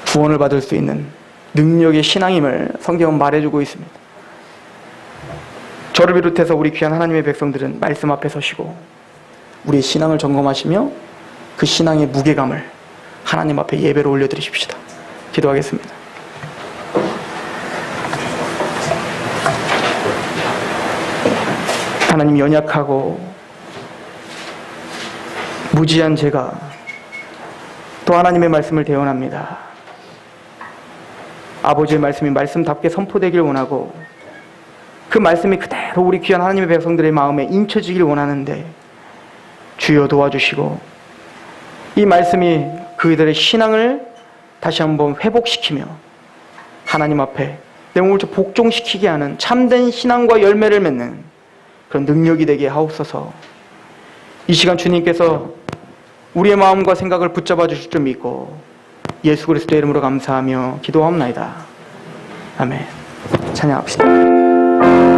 구원을 받을 수 있는 능력의 신앙임을 성경은 말해주고 있습니다. 저를 비롯해서 우리 귀한 하나님의 백성들은 말씀 앞에 서시고 우리의 신앙을 점검하시며 그 신앙의 무게감을 하나님 앞에 예배로 올려드리십시다. 기도하겠습니다. 하나님, 연약하고 무지한 제가 또 하나님의 말씀을 대언합니다. 아버지의 말씀이 말씀답게 선포되길 원하고 그 말씀이 그대로 우리 귀한 하나님의 백성들의 마음에 인쳐지길 원하는데 주여 도와주시고 이 말씀이 그들의 신앙을 다시 한번 회복시키며 하나님 앞에 내 몸을 복종시키게 하는 참된 신앙과 열매를 맺는 그런 능력이 되게 하옵소서. 이 시간 주님께서 우리의 마음과 생각을 붙잡아 주실 줄 믿고 예수 그리스도의 이름으로 감사하며 기도하옵나이다. 아멘. 찬양합시다.